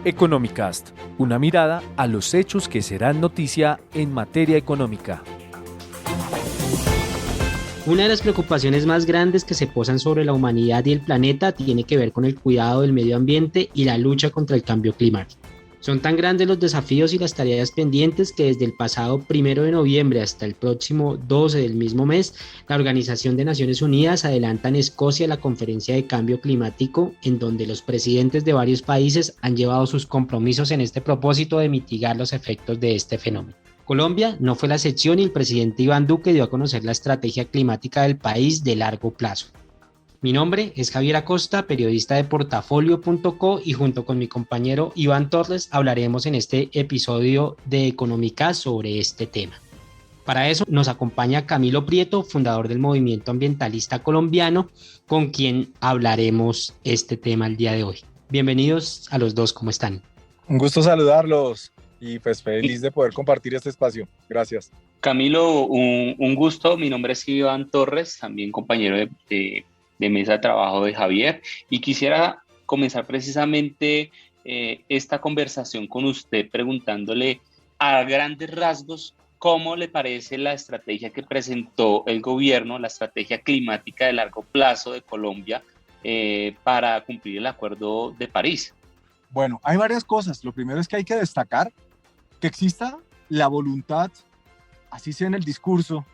Economicast, una mirada a los hechos que serán noticia en materia económica. Una de las preocupaciones más grandes que se posan sobre la humanidad y el planeta tiene que ver con el cuidado del medio ambiente y la lucha contra el cambio climático. Son tan grandes los desafíos y las tareas pendientes que desde el pasado 1 de noviembre hasta el próximo 12 del mismo mes, la Organización de Naciones Unidas adelanta en Escocia la Conferencia de Cambio Climático, en donde los presidentes de varios países han llevado sus compromisos en este propósito de mitigar los efectos de este fenómeno. Colombia no fue la excepción y el presidente Iván Duque dio a conocer la estrategia climática del país de largo plazo. Mi nombre es Javier Acosta, periodista de Portafolio.co, y junto con mi compañero Iván Torres hablaremos en este episodio de Económicas sobre este tema. Para eso nos acompaña Camilo Prieto, fundador del Movimiento Ambientalista Colombiano, con quien hablaremos este tema el día de hoy. Bienvenidos a los dos, ¿cómo están? Un gusto saludarlos y pues feliz de poder compartir este espacio. Gracias. Camilo, un gusto. Mi nombre es Iván Torres, también compañero de mesa de trabajo de Javier, y quisiera comenzar precisamente esta conversación con usted preguntándole a grandes rasgos cómo le parece la estrategia que presentó el gobierno, la estrategia climática de largo plazo de Colombia para cumplir el Acuerdo de París. Bueno, hay varias cosas. Lo primero es que hay que destacar que exista la voluntad, así sea en el discurso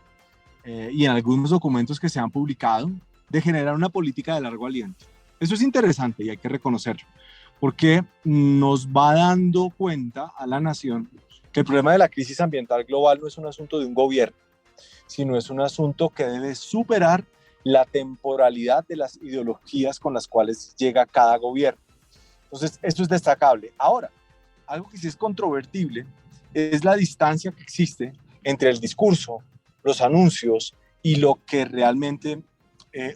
y en algunos documentos que se han publicado, de generar una política de largo aliento. Eso es interesante y hay que reconocerlo, porque nos va dando cuenta a la nación que el problema de la crisis ambiental global no es un asunto de un gobierno, sino es un asunto que debe superar la temporalidad de las ideologías con las cuales llega cada gobierno. Entonces, esto es destacable. Ahora, algo que sí es controvertible es la distancia que existe entre el discurso, los anuncios y lo que realmente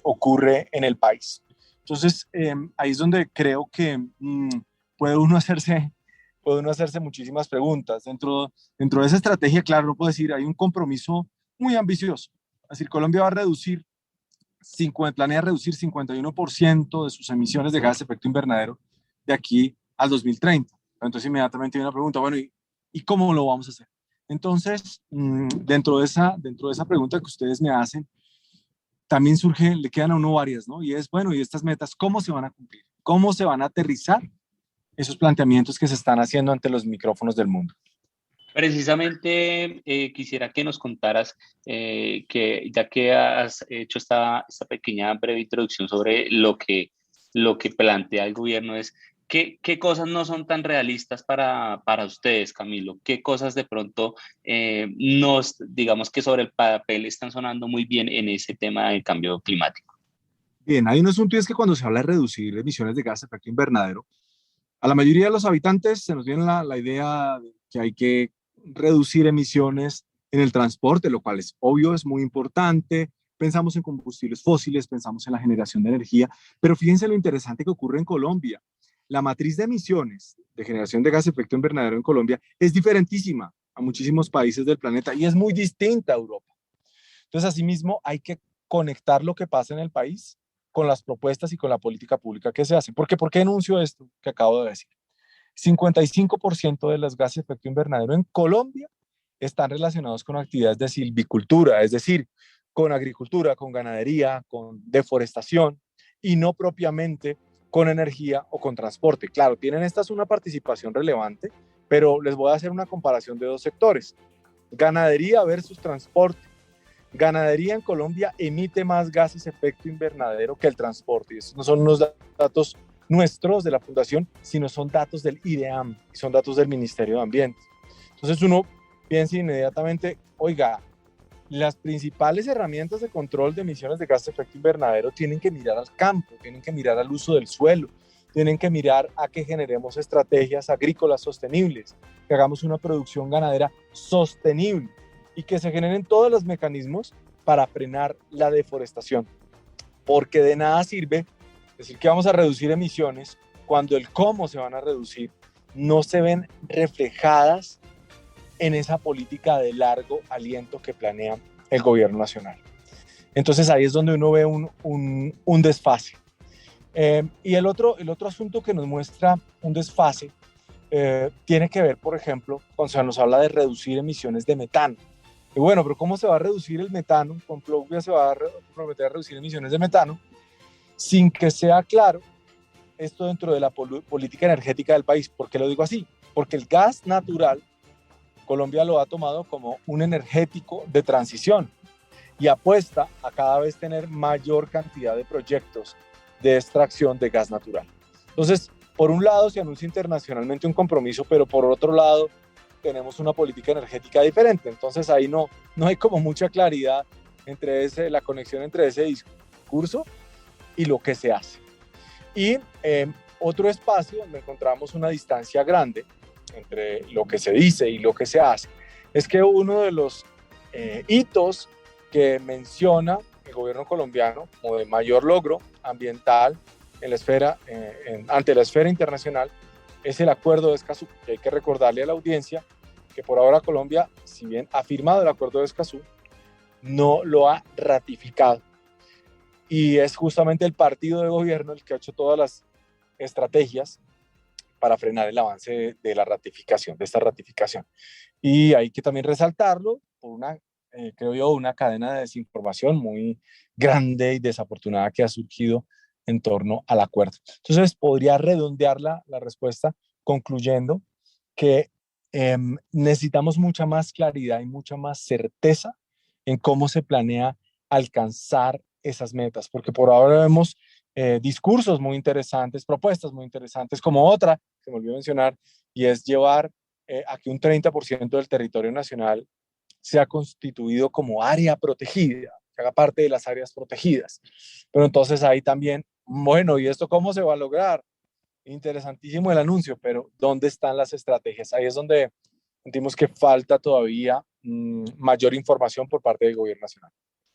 ocurre en el país. Entonces, ahí es donde creo que puede uno hacerse muchísimas preguntas. Dentro de esa estrategia, claro, no puedo decir, hay un compromiso muy ambicioso. Es decir, Colombia va a planea reducir 51% de sus emisiones de gases de efecto invernadero de aquí al 2030. Entonces, inmediatamente viene una pregunta, bueno, ¿y cómo lo vamos a hacer? Entonces, dentro de esa pregunta que ustedes me hacen, también le quedan a uno varias, ¿no? Y es, bueno, ¿y estas metas cómo se van a cumplir? ¿Cómo se van a aterrizar esos planteamientos que se están haciendo ante los micrófonos del mundo? Precisamente quisiera que nos contaras, que ya que has hecho esta pequeña breve introducción sobre lo que plantea el gobierno, es ¿qué cosas no son tan realistas para ustedes, Camilo? ¿Qué cosas de pronto digamos que sobre el papel están sonando muy bien en ese tema del cambio climático? Bien, hay un asunto y es que cuando se habla de reducir emisiones de gas de efecto invernadero, a la mayoría de los habitantes se nos viene la idea de que hay que reducir emisiones en el transporte, lo cual es obvio, es muy importante. Pensamos en combustibles fósiles, pensamos en la generación de energía, pero fíjense lo interesante que ocurre en Colombia. La matriz de emisiones de generación de gas de efecto invernadero en Colombia es diferentísima a muchísimos países del planeta y es muy distinta a Europa. Entonces, asimismo, hay que conectar lo que pasa en el país con las propuestas y con la política pública que se hace. ¿Por qué denuncio esto que acabo de decir? 55% de los gases de efecto invernadero en Colombia están relacionados con actividades de silvicultura, es decir, con agricultura, con ganadería, con deforestación y no propiamente con energía o con transporte. Claro, tienen estas una participación relevante, pero les voy a hacer una comparación de dos sectores. Ganadería versus transporte. Ganadería en Colombia emite más gases de efecto invernadero que el transporte. Y estos no son unos datos nuestros de la Fundación, sino son datos del IDEAM, son datos del Ministerio de Ambiente. Entonces uno piensa inmediatamente, oiga, las principales herramientas de control de emisiones de gases de efecto invernadero tienen que mirar al campo, tienen que mirar al uso del suelo, tienen que mirar a que generemos estrategias agrícolas sostenibles, que hagamos una producción ganadera sostenible y que se generen todos los mecanismos para frenar la deforestación. Porque de nada sirve decir que vamos a reducir emisiones cuando el cómo se van a reducir no se ven reflejadas en esa política de largo aliento que planea el gobierno nacional. Entonces ahí es donde uno ve un desfase. Y el otro asunto que nos muestra un desfase tiene que ver, por ejemplo, cuando se nos habla de reducir emisiones de metano. Y bueno, pero ¿cómo se va a reducir el metano? Colombia se va a comprometer a reducir emisiones de metano sin que sea claro esto dentro de la política energética del país. ¿Por qué lo digo así? Porque el gas natural, Colombia lo ha tomado como un energético de transición y apuesta a cada vez tener mayor cantidad de proyectos de extracción de gas natural. Entonces, por un lado se anuncia internacionalmente un compromiso, pero por otro lado tenemos una política energética diferente. Entonces ahí no hay como mucha claridad entre la conexión entre ese discurso y lo que se hace. Y otro espacio donde encontramos una distancia grande entre lo que se dice y lo que se hace es que uno de los hitos que menciona el gobierno colombiano como de mayor logro ambiental en la esfera, ante la esfera internacional es el Acuerdo de Escazú. Y hay que recordarle a la audiencia que por ahora Colombia, si bien ha firmado el Acuerdo de Escazú, no lo ha ratificado. Y es justamente el partido de gobierno el que ha hecho todas las estrategias para frenar el avance de la ratificación, de esta ratificación. Y hay que también resaltarlo por una, creo yo, una cadena de desinformación muy grande y desafortunada que ha surgido en torno al acuerdo. Entonces, podría redondear la respuesta concluyendo que necesitamos mucha más claridad y mucha más certeza en cómo se planea alcanzar esas metas, porque por ahora vemos discursos muy interesantes, propuestas muy interesantes, como otra que me olvidé mencionar, y es llevar a que un 30% del territorio nacional sea constituido como área protegida, que haga parte de las áreas protegidas. Pero entonces ahí también, bueno, ¿y esto cómo se va a lograr? Interesantísimo el anuncio, pero ¿dónde están las estrategias? Ahí es donde sentimos que falta todavía mayor información por parte del gobierno nacional.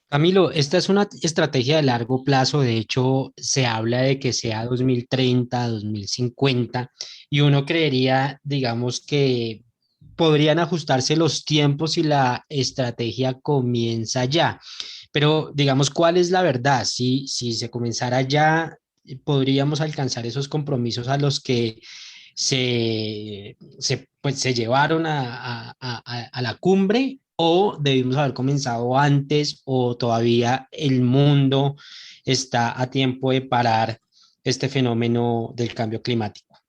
Camilo, esta es una estrategia de largo plazo. De hecho, se habla de que sea 2030, 2050, y uno creería, digamos, que podrían ajustarse los tiempos si la estrategia comienza ya. Pero, digamos, ¿cuál es la verdad? Si se comenzara ya, podríamos alcanzar esos compromisos a los que pues, se llevaron a la cumbre, o debimos haber comenzado antes, o todavía el mundo está a tiempo de parar este fenómeno del cambio climático.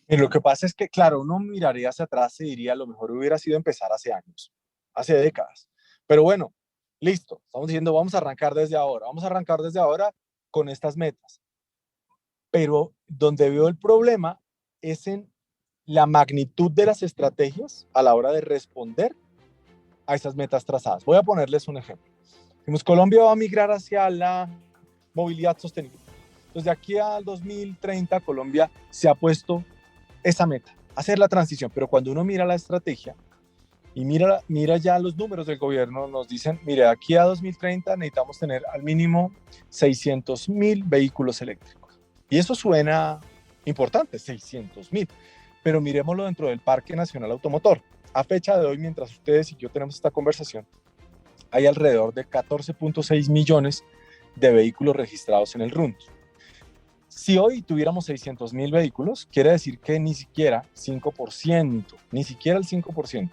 Y lo que pasa es que, claro, uno miraría hacia atrás y diría, lo mejor hubiera sido empezar hace años, hace décadas. Pero bueno, listo, estamos diciendo, vamos a arrancar desde ahora con estas metas. Pero donde veo el problema es en la magnitud de las estrategias a la hora de responder a esas metas trazadas. Voy a ponerles un ejemplo. Dijimos, Colombia va a migrar hacia la movilidad sostenible. Entonces, de aquí al 2030, Colombia se ha puesto esa meta, hacer la transición. Pero cuando uno mira la estrategia y mira ya los números del gobierno, nos dicen, mire, de aquí a 2030 necesitamos tener al mínimo 600.000 vehículos eléctricos. Y eso suena importante, 600.000. Pero miremoslo dentro del Parque Nacional Automotor. A fecha de hoy, mientras ustedes y yo tenemos esta conversación, hay alrededor de 14.6 millones de vehículos registrados en el RUND. Si hoy tuviéramos 600.000 vehículos, quiere decir que ni siquiera el 5%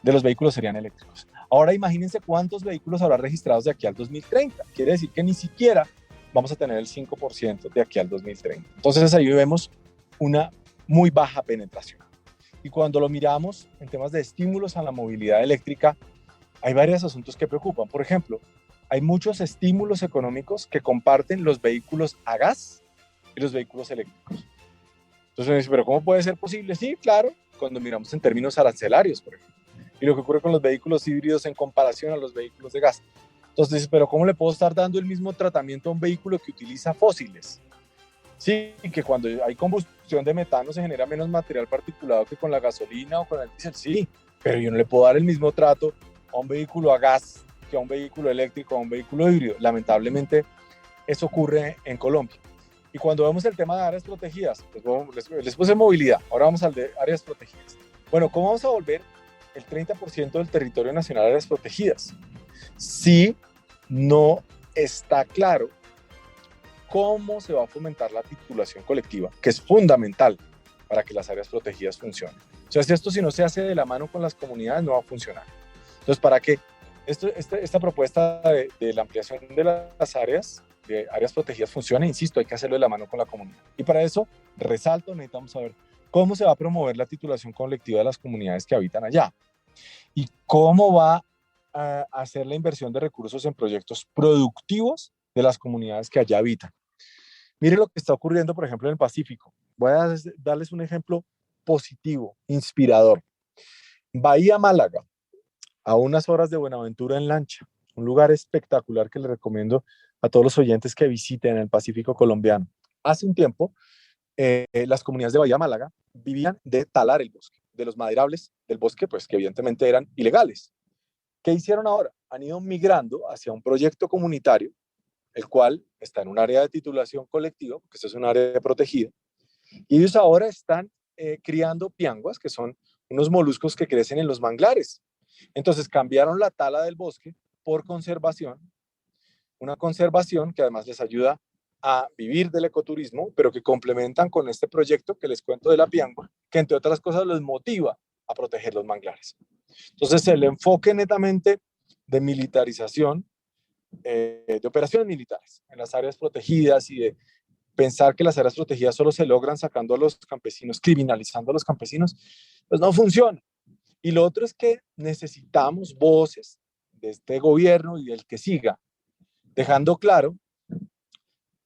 de los vehículos serían eléctricos. Ahora imagínense cuántos vehículos habrá registrados de aquí al 2030. Quiere decir que ni siquiera vamos a tener el 5% de aquí al 2030. Entonces ahí vemos una muy baja penetración. Y cuando lo miramos en temas de estímulos a la movilidad eléctrica, hay varios asuntos que preocupan. Por ejemplo, hay muchos estímulos económicos que comparten los vehículos a gas y los vehículos eléctricos. Entonces uno dice, ¿pero cómo puede ser posible? Sí, claro, cuando miramos en términos arancelarios, por ejemplo, y lo que ocurre con los vehículos híbridos en comparación a los vehículos de gas. Entonces dices, ¿pero cómo le puedo estar dando el mismo tratamiento a un vehículo que utiliza fósiles? Sí, que cuando hay combustión de metano se genera menos material particulado que con la gasolina o con el diésel, sí, pero yo no le puedo dar el mismo trato a un vehículo a gas que a un vehículo eléctrico, a un vehículo híbrido. Lamentablemente, eso ocurre en Colombia. Y cuando vemos el tema de áreas protegidas, pues les puse movilidad, ahora vamos al de áreas protegidas. Bueno, ¿cómo vamos a volver el 30% del territorio nacional a áreas protegidas? Si no está claro cómo se va a fomentar la titulación colectiva, que es fundamental para que las áreas protegidas funcionen. O sea, si no se hace de la mano con las comunidades, no va a funcionar. Entonces, para que esta propuesta de la ampliación de las áreas protegidas funcione, insisto, hay que hacerlo de la mano con la comunidad. Y para eso, resalto, necesitamos saber cómo se va a promover la titulación colectiva de las comunidades que habitan allá y cómo va a hacer la inversión de recursos en proyectos productivos de las comunidades que allá habitan. Mire lo que está ocurriendo, por ejemplo, en el Pacífico. Voy a darles un ejemplo positivo, inspirador. Bahía Málaga, a unas horas de Buenaventura en lancha, un lugar espectacular que les recomiendo a todos los oyentes que visiten el Pacífico colombiano. Hace un tiempo, las comunidades de Bahía Málaga vivían de talar el bosque, de los maderables del bosque, pues que evidentemente eran ilegales. ¿Qué hicieron ahora? Han ido migrando hacia un proyecto comunitario, el cual está en un área de titulación colectiva, porque esto es un área protegida, y ellos ahora están criando pianguas, que son unos moluscos que crecen en los manglares. Entonces cambiaron la tala del bosque por conservación, una conservación que además les ayuda a vivir del ecoturismo, pero que complementan con este proyecto que les cuento de la piangua, que entre otras cosas los motiva a proteger los manglares. Entonces el enfoque netamente de militarización, de operaciones militares en las áreas protegidas y de pensar que las áreas protegidas solo se logran sacando a los campesinos, criminalizando a los campesinos, pues no funciona. Y lo otro es que necesitamos voces de este gobierno y del que siga, dejando claro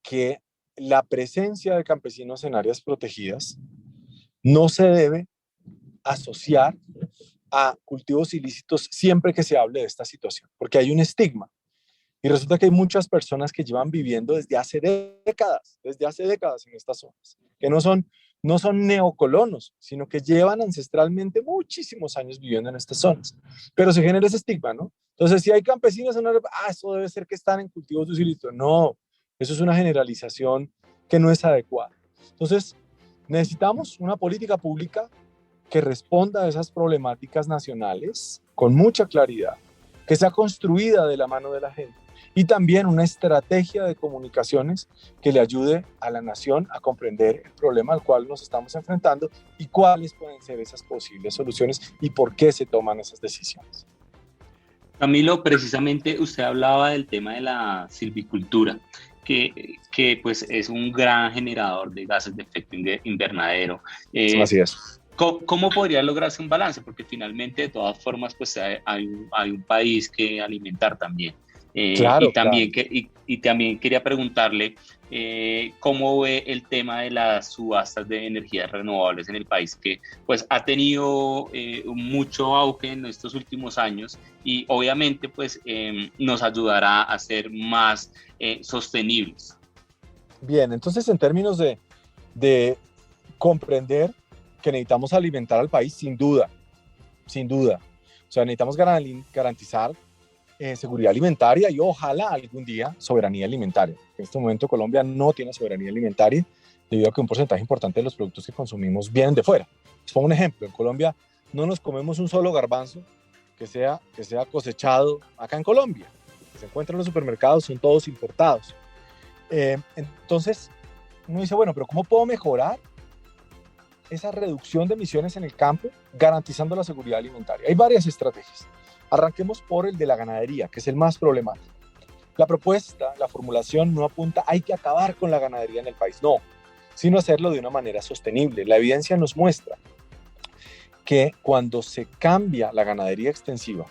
que la presencia de campesinos en áreas protegidas no se debe asociar a cultivos ilícitos siempre que se hable de esta situación, porque hay un estigma. Y resulta que hay muchas personas que llevan viviendo desde hace décadas en estas zonas, que no son neocolonos, sino que llevan ancestralmente muchísimos años viviendo en estas zonas. Pero se genera ese estigma, ¿no? Entonces, si hay campesinos en una, eso debe ser que están en cultivos ilícitos. No, eso es una generalización que no es adecuada. Entonces, necesitamos una política pública que responda a esas problemáticas nacionales con mucha claridad, que sea construida de la mano de la gente, y también una estrategia de comunicaciones que le ayude a la nación a comprender el problema al cual nos estamos enfrentando y cuáles pueden ser esas posibles soluciones y por qué se toman esas decisiones. Camilo, precisamente usted hablaba del tema de la silvicultura, que pues es un gran generador de gases de efecto invernadero. Así es. ¿Cómo podría lograrse un balance? Porque finalmente, de todas formas, pues hay un país que alimentar también. Claro, y también quería preguntarle cómo ve el tema de las subastas de energías renovables en el país, que pues ha tenido mucho auge en estos últimos años y obviamente pues nos ayudará a ser más sostenibles. Bien, entonces en términos de comprender que necesitamos alimentar al país, sin duda. O sea, necesitamos garantizar seguridad alimentaria y ojalá algún día soberanía alimentaria. En este momento Colombia no tiene soberanía alimentaria debido a que un porcentaje importante de los productos que consumimos vienen de fuera. Les pongo un ejemplo, en Colombia no nos comemos un solo garbanzo que sea cosechado acá en Colombia. Que se encuentran en los supermercados, son todos importados. Entonces uno dice, bueno, pero ¿cómo puedo mejorar esa reducción de emisiones en el campo garantizando la seguridad alimentaria? Hay varias estrategias. Arranquemos por el de la ganadería, que es el más problemático. La propuesta, la formulación no apunta, hay que acabar con la ganadería en el país, no, sino hacerlo de una manera sostenible. La evidencia nos muestra que cuando se cambia la ganadería extensiva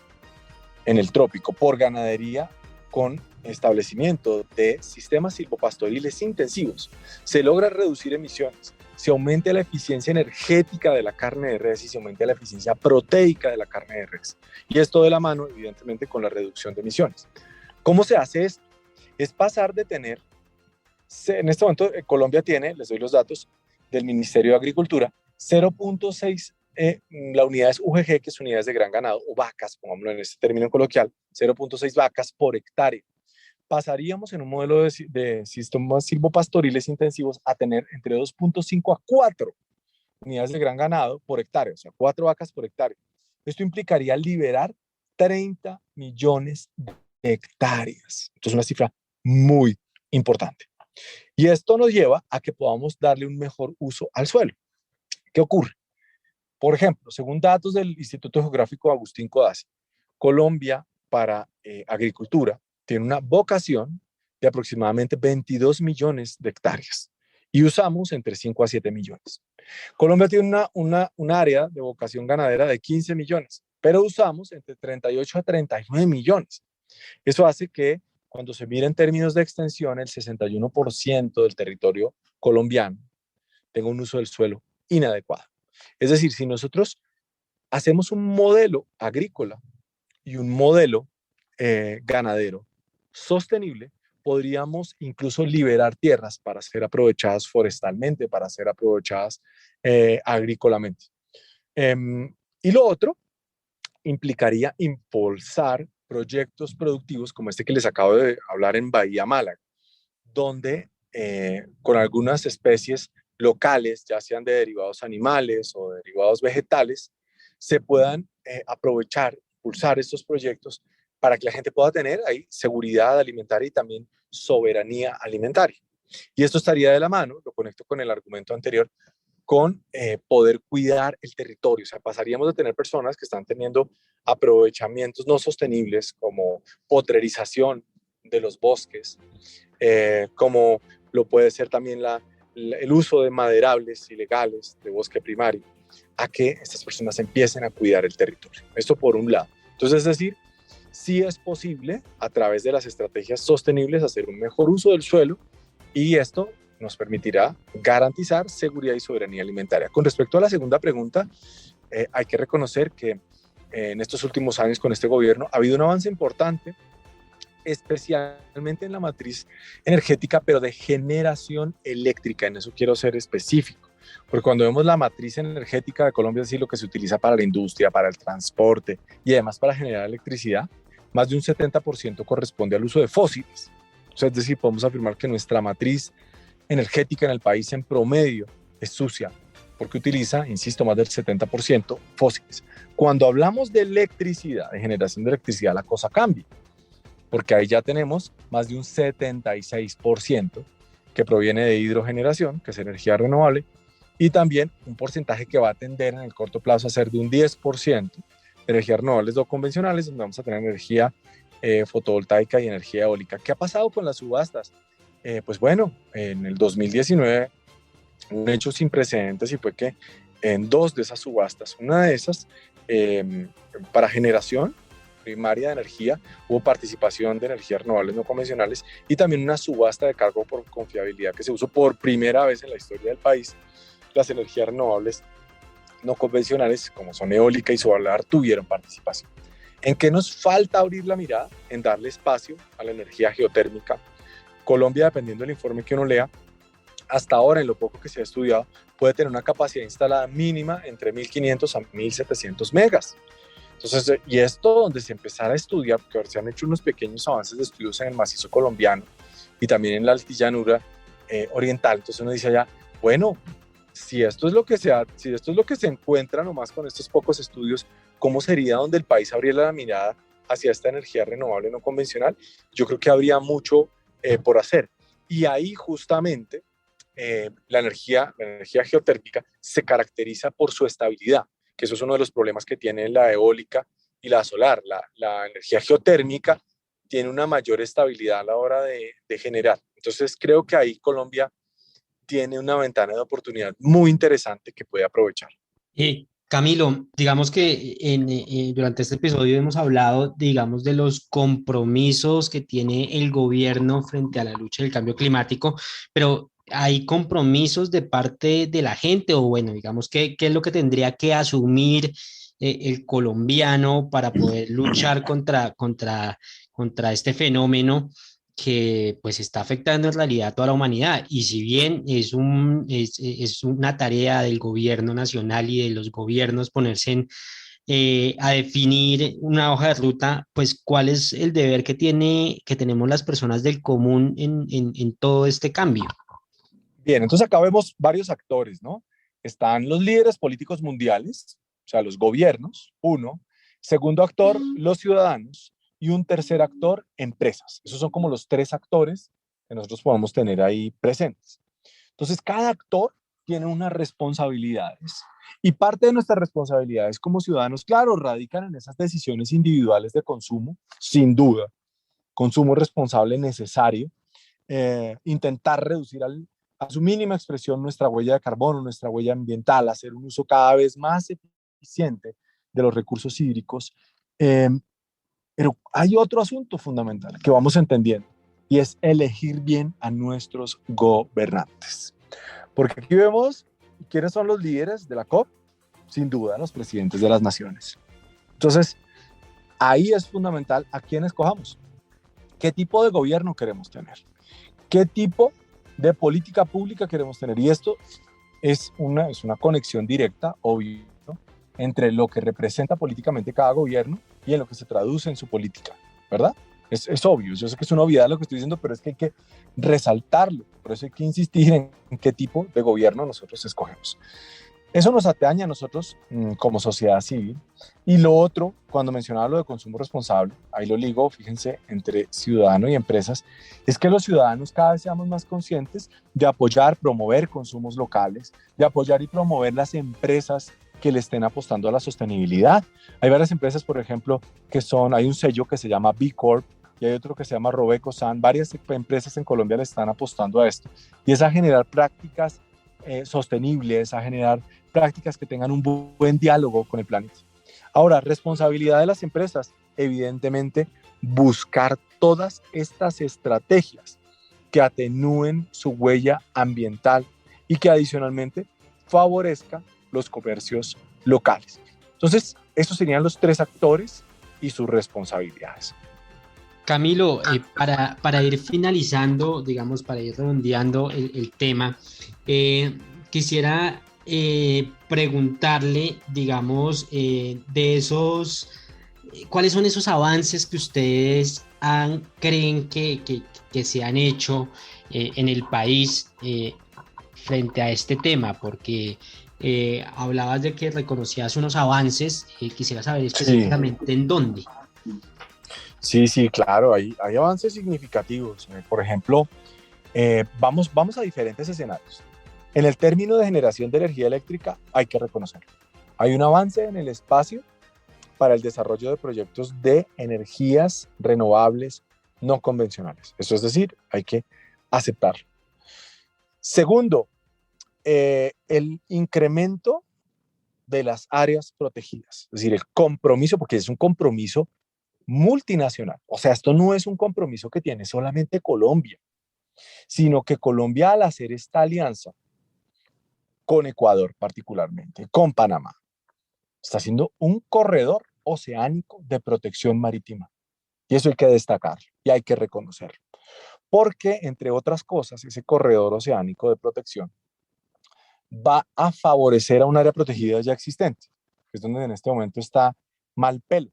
en el trópico por ganadería con establecimiento de sistemas silvopastoriles intensivos, se logra reducir emisiones, se aumenta la eficiencia energética de la carne de res y se aumenta la eficiencia proteica de la carne de res. Y esto de la mano, evidentemente, con la reducción de emisiones. ¿Cómo se hace esto? Es pasar de tener, en este momento Colombia tiene, les doy los datos, del Ministerio de Agricultura, 0.6, la unidad es UGG, que es unidades de gran ganado, o vacas, pongámoslo en este término coloquial, 0.6 vacas por hectárea. Pasaríamos en un modelo de sistemas silvopastoriles intensivos a tener entre 2.5 a 4 unidades de gran ganado por hectárea, o sea, 4 vacas por hectárea. Esto implicaría liberar 30 millones de hectáreas. Esto es una cifra muy importante. Y esto nos lleva a que podamos darle un mejor uso al suelo. ¿Qué ocurre? Por ejemplo, según datos del Instituto Geográfico Agustín Codazzi, Colombia para agricultura tiene una vocación de aproximadamente 22 millones de hectáreas y usamos entre 5 a 7 millones. Colombia tiene una área de vocación ganadera de 15 millones, pero usamos entre 38 a 39 millones. Eso hace que cuando se mira en términos de extensión, el 61% del territorio colombiano tenga un uso del suelo inadecuado. Es decir, si nosotros hacemos un modelo agrícola y un modelo ganadero sostenible, podríamos incluso liberar tierras para ser aprovechadas forestalmente, para ser aprovechadas agrícolamente. Y lo otro implicaría impulsar proyectos productivos como este que les acabo de hablar en Bahía Málaga, donde con algunas especies locales, ya sean de derivados animales o de derivados vegetales, se puedan aprovechar, impulsar estos proyectos para que la gente pueda tener ahí seguridad alimentaria y también soberanía alimentaria. Y esto estaría de la mano, lo conecto con el argumento anterior, con poder cuidar el territorio. O sea, pasaríamos de tener personas que están teniendo aprovechamientos no sostenibles como potrerización de los bosques, como lo puede ser también el uso de maderables ilegales de bosque primario, a que estas personas empiecen a cuidar el territorio. Esto por un lado. Entonces, es decir, sí es posible a través de las estrategias sostenibles hacer un mejor uso del suelo y esto nos permitirá garantizar seguridad y soberanía alimentaria. Con respecto a la segunda pregunta, hay que reconocer que en estos últimos años con este gobierno ha habido un avance importante, especialmente en la matriz energética, pero de generación eléctrica. En eso quiero ser específico, porque cuando vemos la matriz energética de Colombia, es decir, lo que se utiliza para la industria, para el transporte y además para generar electricidad, más de un 70% corresponde al uso de fósiles. O sea, es decir, podemos afirmar que nuestra matriz energética en el país en promedio es sucia, porque utiliza, insisto, más del 70% fósiles. Cuando hablamos de electricidad, de generación de electricidad, la cosa cambia, porque ahí ya tenemos más de un 76% que proviene de hidrogeneración, que es energía renovable, y también un porcentaje que va a tender en el corto plazo a ser de un 10% de energías renovables no convencionales, donde vamos a tener energía fotovoltaica y energía eólica. ¿Qué ha pasado con las subastas? Pues bueno, en el 2019, un hecho sin precedentes y fue que en dos de esas subastas, una de esas para generación primaria de energía, hubo participación de energías renovables no convencionales y también una subasta de cargo por confiabilidad que se usó por primera vez en la historia del país. Las energías renovables no convencionales, como son eólica y solar, tuvieron participación. ¿En qué nos falta abrir la mirada? En darle espacio a la energía geotérmica. Colombia, dependiendo del informe que uno lea, hasta ahora, en lo poco que se ha estudiado, puede tener una capacidad instalada mínima entre 1.500 a 1.700 megas. Entonces, y esto donde se empezara a estudiar, porque se han hecho unos pequeños avances de estudios en el macizo colombiano y también en la altillanura oriental. Entonces uno dice allá, bueno, si esto es lo que se encuentra nomás con estos pocos estudios, ¿cómo sería donde el país abriera la mirada hacia esta energía renovable no convencional? Yo creo que habría mucho por hacer. Y ahí justamente la energía geotérmica se caracteriza por su estabilidad, que eso es uno de los problemas que tiene la eólica y la solar. La energía geotérmica tiene una mayor estabilidad a la hora de generar. Entonces creo que ahí Colombia tiene una ventana de oportunidad muy interesante que puede aprovechar. Camilo, digamos que durante este episodio hemos hablado, digamos, de los compromisos que tiene el gobierno frente a la lucha del cambio climático, pero ¿hay compromisos de parte de la gente o bueno, digamos, qué es lo que tendría que asumir el colombiano para poder luchar contra este fenómeno que pues está afectando en realidad a toda la humanidad? Y si bien es una tarea del gobierno nacional y de los gobiernos ponerse a definir una hoja de ruta, pues cuál es el deber que tenemos las personas del común en todo este cambio. Bien, entonces acá vemos varios actores, ¿no? Están los líderes políticos mundiales, o sea, los gobiernos, uno. Segundo actor, los ciudadanos. Y un tercer actor, empresas. Esos son como los tres actores que nosotros podemos tener ahí presentes. Entonces, cada actor tienen unas responsabilidades. Y parte de nuestras responsabilidades como ciudadanos, claro, radican en esas decisiones individuales de consumo, sin duda, consumo responsable necesario, intentar reducir a su mínima expresión nuestra huella de carbono, nuestra huella ambiental, hacer un uso cada vez más eficiente de los recursos hídricos. Pero hay otro asunto fundamental que vamos entendiendo y es elegir bien a nuestros gobernantes. Porque aquí vemos quiénes son los líderes de la COP, sin duda los presidentes de las naciones. Entonces, ahí es fundamental a quién escojamos. ¿Qué tipo de gobierno queremos tener? ¿Qué tipo de política pública queremos tener? Y esto es una conexión directa, obvio, ¿no?, entre lo que representa políticamente cada gobierno y en lo que se traduce en su política, ¿verdad? Es obvio, yo sé que es una obviedad lo que estoy diciendo, pero es que hay que resaltarlo, por eso hay que insistir en qué tipo de gobierno nosotros escogemos. Eso nos atañe a nosotros como sociedad civil. Y lo otro, cuando mencionaba lo de consumo responsable, ahí lo ligo, fíjense, entre ciudadano y empresas, es que los ciudadanos cada vez seamos más conscientes de apoyar, promover consumos locales, de apoyar y promover las empresas que le estén apostando a la sostenibilidad. Hay varias empresas, por ejemplo, hay un sello que se llama B Corp y hay otro que se llama Robeco San. Varias empresas en Colombia le están apostando a esto. Y es a generar prácticas sostenibles, a generar prácticas que tengan un buen diálogo con el planeta. Ahora, responsabilidad de las empresas, evidentemente, buscar todas estas estrategias que atenúen su huella ambiental y que adicionalmente favorezca los comercios locales. Entonces, esos serían los tres actores y sus responsabilidades. Camilo, para ir finalizando, digamos, para ir redondeando el tema, quisiera preguntarle, digamos, ¿cuáles son esos avances que ustedes creen que se han hecho en el país frente a este tema? Porque hablabas de que reconocías unos avances, quisiera saber específicamente en dónde. Sí, claro, hay avances significativos. Por ejemplo, vamos a diferentes escenarios. En el término de generación de energía eléctrica hay que reconocerlo. Hay un avance en el espacio para el desarrollo de proyectos de energías renovables no convencionales. Eso es decir, hay que aceptarlo. Segundo, el incremento de las áreas protegidas, es decir, el compromiso, porque es un compromiso multinacional. O sea, esto no es un compromiso que tiene solamente Colombia, sino que Colombia, al hacer esta alianza con Ecuador particularmente, con Panamá, está haciendo un corredor oceánico de protección marítima. Y eso hay que destacarlo y hay que reconocerlo. Porque, entre otras cosas, ese corredor oceánico de protección va a favorecer a un área protegida ya existente, que es donde en este momento está Malpelo.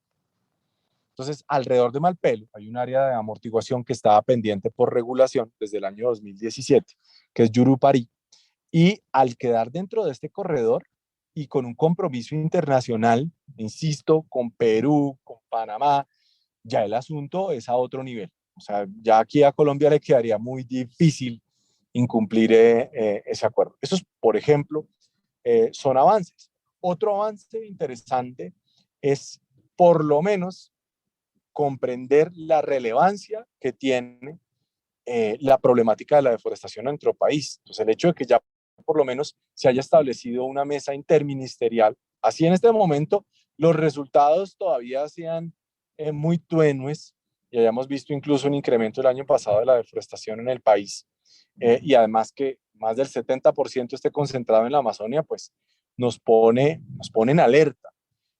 Entonces, alrededor de Malpelo hay un área de amortiguación que estaba pendiente por regulación desde el año 2017, que es Yurupari. Y al quedar dentro de este corredor y con un compromiso internacional, insisto, con Perú, con Panamá, ya el asunto es a otro nivel. O sea, ya aquí a Colombia le quedaría muy difícil incumplir ese acuerdo. Esos, por ejemplo, son avances. Otro avance interesante es, por lo menos, comprender la relevancia que tiene la problemática de la deforestación en nuestro país. Entonces, el hecho de que ya por lo menos se haya establecido una mesa interministerial, así en este momento los resultados todavía sean muy tenues y hayamos visto incluso un incremento el año pasado de la deforestación en el país, y además que más del 70% esté concentrado en la Amazonia, pues nos pone en alerta.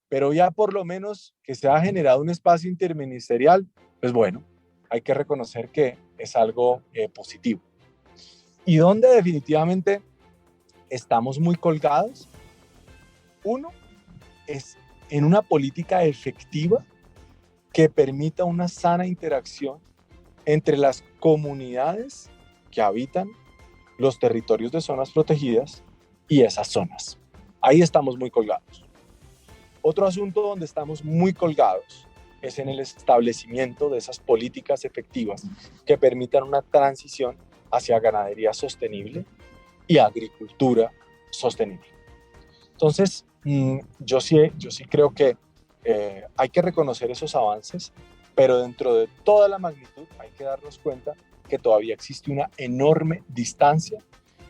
Pero ya por lo menos que se ha generado un espacio interministerial, pues bueno, hay que reconocer que es algo positivo. Y donde definitivamente estamos muy colgados, uno es en una política efectiva que permita una sana interacción entre las comunidades que habitan los territorios de zonas protegidas y esas zonas. Ahí estamos muy colgados. Otro asunto donde estamos muy colgados es en el establecimiento de esas políticas efectivas que permitan una transición hacia ganadería sostenible y agricultura sostenible. Entonces, yo sí creo que hay que reconocer esos avances, pero dentro de toda la magnitud hay que darnos cuenta que todavía existe una enorme distancia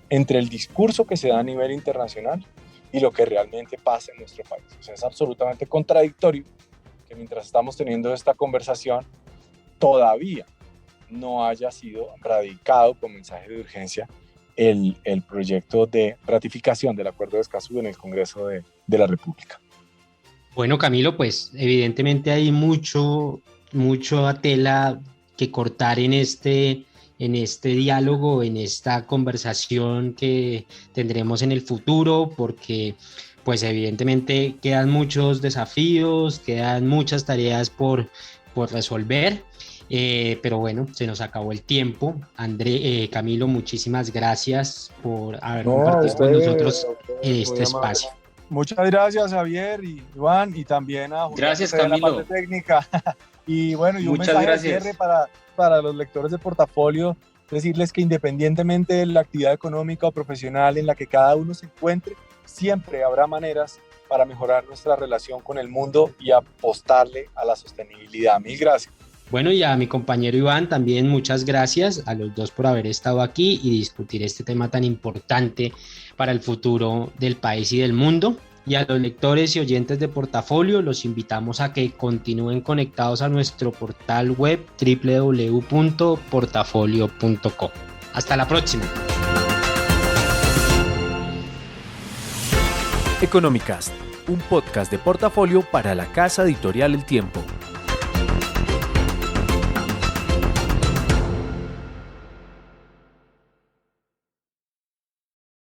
entre el discurso que se da a nivel internacional y lo que realmente pasa en nuestro país. O sea, es absolutamente contradictorio que mientras estamos teniendo esta conversación todavía no haya sido radicado con mensaje de urgencia el proyecto de ratificación del Acuerdo de Escazú en el Congreso de la República. Bueno, Camilo, pues evidentemente hay mucha tela que cortar en este diálogo, en esta conversación que tendremos en el futuro, porque pues evidentemente quedan muchos desafíos, quedan muchas tareas por resolver, pero bueno, se nos acabó el tiempo. Camilo, muchísimas gracias por haber compartido con nosotros este espacio. Muchas gracias, Javier y Iván, y también a Julián, gracias, Camilo, la parte técnica. Y bueno, y un muchas mensaje gracias. de cierre para los lectores de Portafolio, decirles que independientemente de la actividad económica o profesional en la que cada uno se encuentre, siempre habrá maneras para mejorar nuestra relación con el mundo y apostarle a la sostenibilidad. Mil gracias. Bueno, y a mi compañero Iván también muchas gracias a los dos por haber estado aquí y discutir este tema tan importante para el futuro del país y del mundo. Y a los lectores y oyentes de Portafolio los invitamos a que continúen conectados a nuestro portal web www.portafolio.co. Hasta la próxima. Economicast, un podcast de Portafolio para la casa editorial El Tiempo.